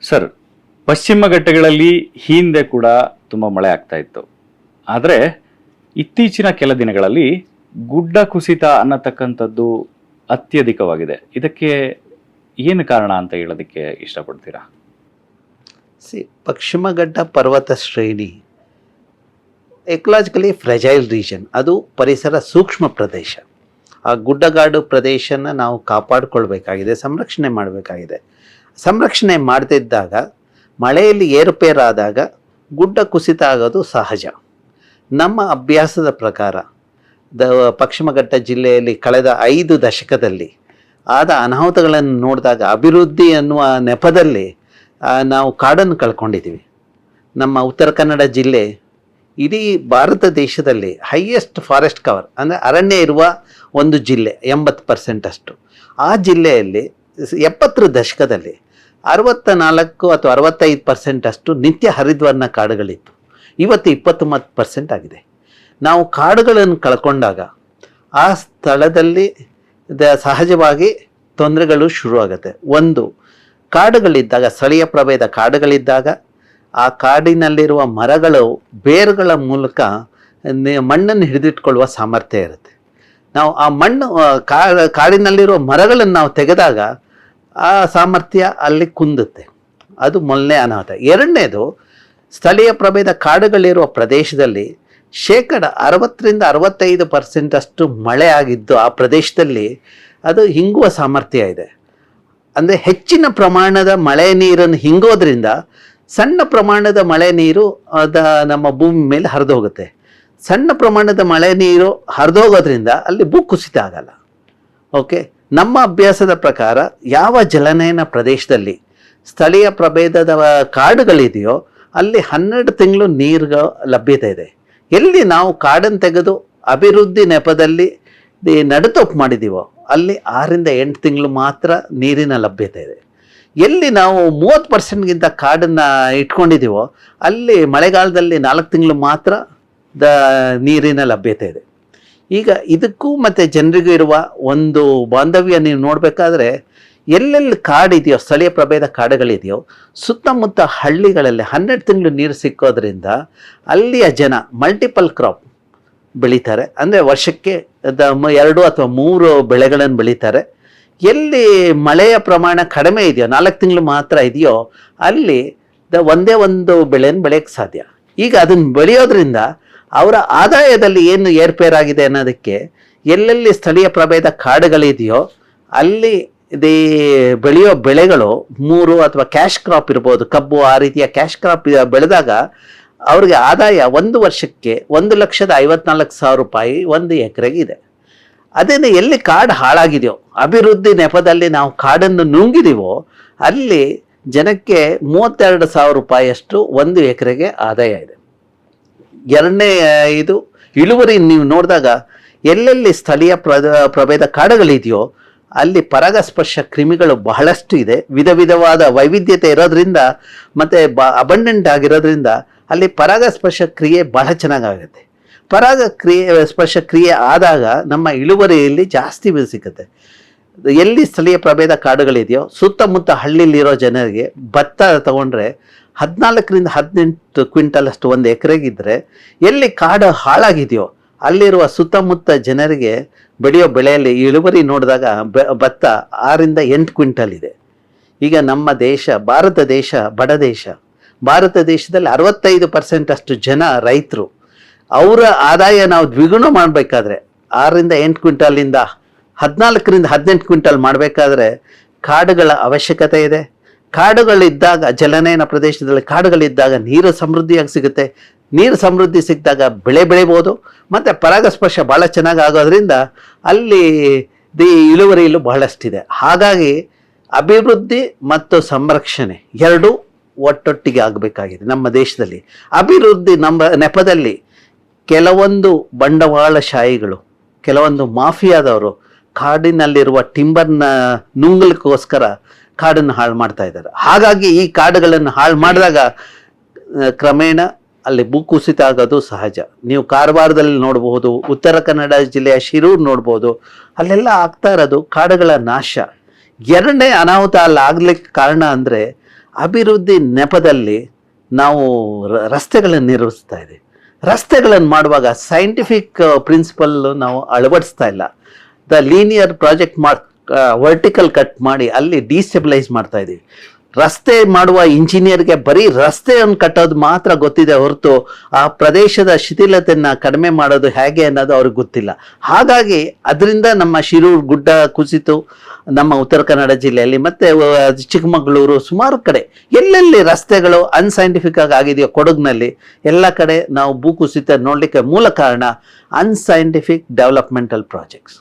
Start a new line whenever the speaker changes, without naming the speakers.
Sir, ಪಶ್ಚಿಮ ಘಟ್ಟಗಳಲ್ಲಿ ಹಿಂದೆ ಕೂಡ ತುಂಬ ಮಳೆ ಆಗ್ತಾ ಇತ್ತು. ಆದರೆ ಇತ್ತೀಚಿನ ಕೆಲ ದಿನಗಳಲ್ಲಿ ಗುಡ್ಡ ಕುಸಿತ ಅನ್ನತಕ್ಕಂಥದ್ದು ಅತ್ಯಧಿಕವಾಗಿದೆ. ಇದಕ್ಕೆ ಏನು ಕಾರಣ ಅಂತ ಹೇಳೋದಕ್ಕೆ ಇಷ್ಟಪಡ್ತೀರಾ?
ಪಶ್ಚಿಮ ಘಟ್ಟ ಪರ್ವತ ಶ್ರೇಣಿ ಎಕಲಾಜಿಕಲಿ ಫ್ರೆಜೈಲ್ ರೀಜನ್, ಅದು ಪರಿಸರ ಸೂಕ್ಷ್ಮ ಪ್ರದೇಶ. ಆ ಗುಡ್ಡಗಾಡು ಪ್ರದೇಶನ ನಾವು ಕಾಪಾಡಿಕೊಳ್ಬೇಕಾಗಿದೆ, ಸಂರಕ್ಷಣೆ ಮಾಡಬೇಕಾಗಿದೆ. ಸಂರಕ್ಷಣೆ ಮಾಡದಿದ್ದಾಗ ಮಳೆಯಲ್ಲಿ ಏರುಪೇರಾದಾಗ ಗುಡ್ಡ ಕುಸಿತ ಆಗೋದು ಸಹಜ. ನಮ್ಮ ಅಭ್ಯಾಸದ ಪ್ರಕಾರ ಪಶ್ಚಿಮ ಘಟ್ಟ ಜಿಲ್ಲೆಯಲ್ಲಿ ಕಳೆದ 5 ದಶಕದಲ್ಲಿ ಆದ ಅನಾಹುತಗಳನ್ನು ನೋಡಿದಾಗ ಅಭಿವೃದ್ಧಿ ಅನ್ನುವ ನೆಪದಲ್ಲಿ ನಾವು ಕಾಡನ್ನು ಕಳ್ಕೊಂಡಿದ್ದೀವಿ. ನಮ್ಮ ಉತ್ತರ ಕನ್ನಡ ಜಿಲ್ಲೆ ಇಡೀ ಭಾರತ ದೇಶದಲ್ಲಿ ಹೈಯೆಸ್ಟ್ ಫಾರೆಸ್ಟ್ ಕವರ್ ಅಂದರೆ ಅರಣ್ಯ ಇರುವ ಒಂದು ಜಿಲ್ಲೆ, 80% ಅಷ್ಟು. ಆ ಜಿಲ್ಲೆಯಲ್ಲಿ 70 ದಶಕದಲ್ಲಿ 64 ಅಥವಾ 65% ಅಷ್ಟು ನಿತ್ಯ ಹರಿದ್ವರ್ಣ ಕಾಡುಗಳಿತ್ತು. ಇವತ್ತು 20% ಆಗಿದೆ. ನಾವು ಕಾಡುಗಳನ್ನು ಕಳ್ಕೊಂಡಾಗ ಆ ಸ್ಥಳದಲ್ಲಿ ಸಹಜವಾಗಿ ತೊಂದರೆಗಳು ಶುರುವಾಗುತ್ತೆ. ಒಂದು, ಕಾಡುಗಳಿದ್ದಾಗ, ಸ್ಥಳೀಯ ಪ್ರಭೇದ ಕಾಡುಗಳಿದ್ದಾಗ ಆ ಕಾಡಿನಲ್ಲಿರುವ ಮರಗಳು ಬೇರುಗಳ ಮೂಲಕ ಮಣ್ಣನ್ನು ಹಿಡಿದಿಟ್ಕೊಳ್ಳುವ ಸಾಮರ್ಥ್ಯ ಇರುತ್ತೆ. ನಾವು ಆ ಮಣ್ಣು ಕಾಡಿನಲ್ಲಿರುವ ಮರಗಳನ್ನು ನಾವು ತೆಗೆದಾಗ ಆ ಸಾಮರ್ಥ್ಯ ಅಲ್ಲಿ ಕುಂದುತ್ತೆ. ಅದು ಮೊದಲನೇ ಅನಾಹುತ. ಎರಡನೇದು, ಸ್ಥಳೀಯ ಪ್ರಭೇದ ಕಾಡುಗಳಿರುವ ಪ್ರದೇಶದಲ್ಲಿ 60-65% ಅಷ್ಟು ಮಳೆ ಆಗಿದ್ದು ಆ ಪ್ರದೇಶದಲ್ಲಿ ಅದು ಹಿಂಗುವ ಸಾಮರ್ಥ್ಯ ಇದೆ. ಅಂದರೆ ಹೆಚ್ಚಿನ ಪ್ರಮಾಣದ ಮಳೆ ನೀರನ್ನು ಹಿಂಗೋದ್ರಿಂದ ಸಣ್ಣ ಪ್ರಮಾಣದ ಮಳೆ ನೀರು ನಮ್ಮ ಭೂಮಿ ಮೇಲೆ ಹರಿದು ಹೋಗುತ್ತೆ. ಸಣ್ಣ ಪ್ರಮಾಣದ ಮಳೆ ನೀರು ಹರಿದೋಗೋದ್ರಿಂದ ಅಲ್ಲಿ ಭೂಕುಸಿತ ಆಗಲ್ಲ. ಓಕೆ, ನಮ್ಮ ಅಭ್ಯಾಸದ ಪ್ರಕಾರ ಯಾವ ಜಲನಯನ ಪ್ರದೇಶದಲ್ಲಿ ಸ್ಥಳೀಯ ಪ್ರಭೇದದ ಕಾಡುಗಳಿದೆಯೋ ಅಲ್ಲಿ 12 ತಿಂಗಳು ನೀರು ಲಭ್ಯತೆ ಇದೆ. ಎಲ್ಲಿ ನಾವು ಕಾಡನ್ನು ತೆಗೆದು ಅಭಿವೃದ್ಧಿ ನೆಪದಲ್ಲಿ ನಡುತಪ್ಪು ಮಾಡಿದ್ದೀವೋ ಅಲ್ಲಿ 6-8 ತಿಂಗಳು ಮಾತ್ರ ನೀರಿನ ಲಭ್ಯತೆ ಇದೆ. ಎಲ್ಲಿ ನಾವು 30%ಗಿಂತ ಕಾಡನ್ನು ಇಟ್ಕೊಂಡಿದ್ದೀವೋ ಅಲ್ಲಿ ಮಳೆಗಾಲದಲ್ಲಿ 4 ತಿಂಗಳು ಮಾತ್ರ ನೀರಿನ ಲಭ್ಯತೆ ಇದೆ. ಈಗ ಇದಕ್ಕೂ ಮತ್ತು ಜನರಿಗೂ ಇರುವ ಒಂದು ಬಾಂಧವ್ಯ ನೀವು ನೋಡಬೇಕಾದ್ರೆ, ಎಲ್ಲೆಲ್ಲಿ ಕಾಡಿದೆಯೋ, ಸ್ಥಳೀಯ ಪ್ರಭೇದ ಕಾಡುಗಳಿದೆಯೋ, ಸುತ್ತಮುತ್ತ ಹಳ್ಳಿಗಳಲ್ಲಿ 12 ತಿಂಗಳು ನೀರು ಸಿಕ್ಕೋದ್ರಿಂದ ಅಲ್ಲಿಯ ಜನ ಮಲ್ಟಿಪಲ್ ಕ್ರಾಪ್ ಬೆಳೀತಾರೆ. ಅಂದರೆ ವರ್ಷಕ್ಕೆ 2 ಅಥವಾ 3 ಬೆಳೆಗಳನ್ನು ಬೆಳೀತಾರೆ. ಎಲ್ಲಿ ಮಳೆಯ ಪ್ರಮಾಣ ಕಡಿಮೆ ಇದೆಯೋ, 4 ತಿಂಗಳು ಮಾತ್ರ ಇದೆಯೋ, ಅಲ್ಲಿ ಒಂದೇ ಒಂದು ಬೆಳೆಯನ್ನು ಬೆಳೆಯೋಕ್ಕೆ ಸಾಧ್ಯ. ಈಗ ಅದನ್ನು ಬೆಳೆಯೋದ್ರಿಂದ ಅವರ ಆದಾಯದಲ್ಲಿ ಏನು ಏರ್ಪೇರಾಗಿದೆ ಅನ್ನೋದಕ್ಕೆ, ಎಲ್ಲೆಲ್ಲಿ ಸ್ಥಳೀಯ ಪ್ರಭೇದ ಕಾಡುಗಳಿದೆಯೋ ಅಲ್ಲಿ ಬೆಳೆಯೋ ಬೆಳೆಗಳು 3 ಅಥವಾ ಕ್ಯಾಶ್ ಕ್ರಾಪ್ ಇರ್ಬೋದು, ಕಬ್ಬು, ಆ ರೀತಿಯ ಕ್ಯಾಶ್ ಕ್ರಾಪ್ ಬೆಳೆದಾಗ ಅವ್ರಿಗೆ ಆದಾಯ ಒಂದು ವರ್ಷಕ್ಕೆ 1,54,000 ರೂಪಾಯಿ 1 ಎಕರೆಗೆ ಇದೆ. ಅದೇನೇ ಎಲ್ಲಿ ಕಾಡು ಹಾಳಾಗಿದೆಯೋ, ಅಭಿವೃದ್ಧಿ ನೆಪದಲ್ಲಿ ನಾವು ಕಾಡನ್ನು ನುಂಗಿದೀವೋ, ಅಲ್ಲಿ ಜನಕ್ಕೆ 32,000 ರೂಪಾಯಿಯಷ್ಟು 1 ಎಕರೆಗೆ ಆದಾಯ ಇದೆ. ಎರಡನೇ ಇದು ಇಳುವರಿ ನೀವು ನೋಡಿದಾಗ, ಎಲ್ಲೆಲ್ಲಿ ಸ್ಥಳೀಯ ಪ್ರಭೇದ ಕಾಡುಗಳಿದೆಯೋ ಅಲ್ಲಿ ಪರಾಗಸ್ಪರ್ಶ ಕ್ರಿಮಿಗಳು ಬಹಳಷ್ಟು ಇದೆ. ವಿಧ ವಿಧವಾದ ವೈವಿಧ್ಯತೆ ಇರೋದ್ರಿಂದ ಮತ್ತು ಅಬಂಡೆಂಟ್ ಆಗಿರೋದ್ರಿಂದ ಅಲ್ಲಿ ಪರಾಗಸ್ಪರ್ಶ ಕ್ರಿಯೆ ಬಹಳ ಚೆನ್ನಾಗಾಗುತ್ತೆ. ಸ್ಪರ್ಶ ಕ್ರಿಯೆ ಆದಾಗ ನಮ್ಮ ಇಳುವರಿಯಲ್ಲಿ ಜಾಸ್ತಿ ಸಿಗುತ್ತೆ. ಎಲ್ಲಿ ಸ್ಥಳೀಯ ಪ್ರಭೇದ ಕಾಡುಗಳಿದೆಯೋ ಸುತ್ತಮುತ್ತ ಹಳ್ಳಿಲಿರೋ ಜನರಿಗೆ ಭತ್ತ ತಗೊಂಡ್ರೆ 14-18 ಕ್ವಿಂಟಲ್ ಅಷ್ಟು 1 ಎಕರೆಗಿದ್ರೆ, ಎಲ್ಲಿ ಕಾಡು ಹಾಳಾಗಿದೆಯೋ ಅಲ್ಲಿರುವ ಸುತ್ತಮುತ್ತ ಜನರಿಗೆ ಬೆಳೆಯೋ ಬೆಳೆಯಲ್ಲಿ ಇಳುವರಿ ನೋಡಿದಾಗ ಭತ್ತ 6-8 ಕ್ವಿಂಟಲ್ ಇದೆ. ಈಗ ನಮ್ಮ ದೇಶ, ಭಾರತ ದೇಶ ಬಡ ದೇಶ. ಭಾರತ ದೇಶದಲ್ಲಿ 65% ಅಷ್ಟು ಜನ ರೈತರು. ಅವರ ಆದಾಯ ನಾವು ದ್ವಿಗುಣ ಮಾಡಬೇಕಾದ್ರೆ 6-8 ಕ್ವಿಂಟಲಿಂದ 14-18 ಕ್ವಿಂಟಲ್ ಮಾಡಬೇಕಾದ್ರೆ ಕಾಡುಗಳ ಅವಶ್ಯಕತೆ ಇದೆ. ಕಾಡುಗಳಿದ್ದಾಗ, ಜಲನಯನ ಪ್ರದೇಶದಲ್ಲಿ ಕಾಡುಗಳಿದ್ದಾಗ ನೀರು ಸಮೃದ್ಧಿಯಾಗಿ ಸಿಗುತ್ತೆ. ನೀರು ಸಮೃದ್ಧಿ ಸಿಕ್ಕಿದಾಗ ಬೆಳೆ ಬೆಳಿಬೋದು ಮತ್ತು ಪರಾಗಸ್ಪರ್ಶ ಭಾಳ ಚೆನ್ನಾಗಿ ಆಗೋದ್ರಿಂದ ಅಲ್ಲಿ ಇಳುವರಿಯಲ್ಲೂ ಬಹಳಷ್ಟಿದೆ. ಹಾಗಾಗಿ ಅಭಿವೃದ್ಧಿ ಮತ್ತು ಸಂರಕ್ಷಣೆ ಎರಡೂ ಒಟ್ಟೊಟ್ಟಿಗೆ ಆಗಬೇಕಾಗಿದೆ. ನಮ್ಮ ದೇಶದಲ್ಲಿ ಅಭಿವೃದ್ಧಿ ನೆಪದಲ್ಲಿ ಕೆಲವೊಂದು ಬಂಡವಾಳಶಾಹಿಗಳು, ಕೆಲವೊಂದು ಮಾಫಿಯಾದವರು ಕಾಡಿನಲ್ಲಿರುವ ಟಿಂಬರ್ನ ನುಂಗಲಿಕ್ಕೋಸ್ಕರ ಕಾಡನ್ನು ಹಾಳು ಮಾಡ್ತಾ ಇದ್ದಾರೆ. ಹಾಗಾಗಿ ಈ ಕಾಡುಗಳನ್ನು ಹಾಳು ಮಾಡಿದಾಗ ಕ್ರಮೇಣ ಅಲ್ಲಿ ಭೂಕುಸಿತ ಆಗೋದು ಸಹಜ. ನೀವು ಕಾರವಾರದಲ್ಲಿ ನೋಡ್ಬೋದು, ಉತ್ತರ ಕನ್ನಡ ಜಿಲ್ಲೆಯ ಶಿರೂರು ನೋಡ್ಬೋದು, ಅಲ್ಲೆಲ್ಲ ಆಗ್ತಾ ಇರೋದು ಕಾಡುಗಳ ನಾಶ. ಎರಡನೇ ಅನಾಹುತ ಅಲ್ಲಿ ಆಗ್ಲಿಕ್ಕೆ ಕಾರಣ ಅಂದರೆ ಅಭಿವೃದ್ಧಿ ನೆಪದಲ್ಲಿ ನಾವು ರಸ್ತೆಗಳನ್ನು ನಿರ್ವಹಿಸ್ತಾ ಇದ್ದೀವಿ. ರಸ್ತೆಗಳನ್ನು ಮಾಡುವಾಗ ಸೈಂಟಿಫಿಕ್ ಪ್ರಿನ್ಸಿಪಲ್ ನಾವು ಅಳವಡಿಸ್ತಾ ಇಲ್ಲ. The linear project vertical cut ಮಾಡಿ ಅಲ್ಲಿ ಡಿಸ್ಟೆಬಿಲೈಸ್ ಮಾಡ್ತಾ ಇದ್ದೀವಿ. ರಸ್ತೆ ಮಾಡುವ ಇಂಜಿನಿಯರ್ಗೆ ಬರೀ ರಸ್ತೆಯನ್ನು ಕಟ್ಟೋದು ಮಾತ್ರ ಗೊತ್ತಿದೆ ಹೊರತು ಆ ಪ್ರದೇಶದ ಶಿಥಿಲತೆಯನ್ನು ಕಡಿಮೆ ಮಾಡೋದು ಹೇಗೆ ಅನ್ನೋದು ಅವ್ರಿಗೆ ಗೊತ್ತಿಲ್ಲ. ಹಾಗಾಗಿ ಅದರಿಂದ ನಮ್ಮ ಶಿರೂರು ಗುಡ್ಡ ಕುಸಿತು, ನಮ್ಮ ಉತ್ತರ ಕನ್ನಡ ಜಿಲ್ಲೆಯಲ್ಲಿ ಮತ್ತು ಚಿಕ್ಕಮಗಳೂರು ಸುಮಾರು ಕಡೆ ಎಲ್ಲೆಲ್ಲಿ ರಸ್ತೆಗಳು ಅನ್ಸೈಂಟಿಫಿಕ್ ಆಗಿದೆಯೋ, ಕೊಡಗಿನಲ್ಲಿ ಎಲ್ಲ ಕಡೆ ನಾವು ಭೂಕುಸಿತ ನೋಡಲಿಕ್ಕೆ ಮೂಲ ಕಾರಣ ಅನ್ಸೈಂಟಿಫಿಕ್ ಡೆವಲಪ್ಮೆಂಟಲ್ ಪ್ರಾಜೆಕ್ಟ್ಸ್.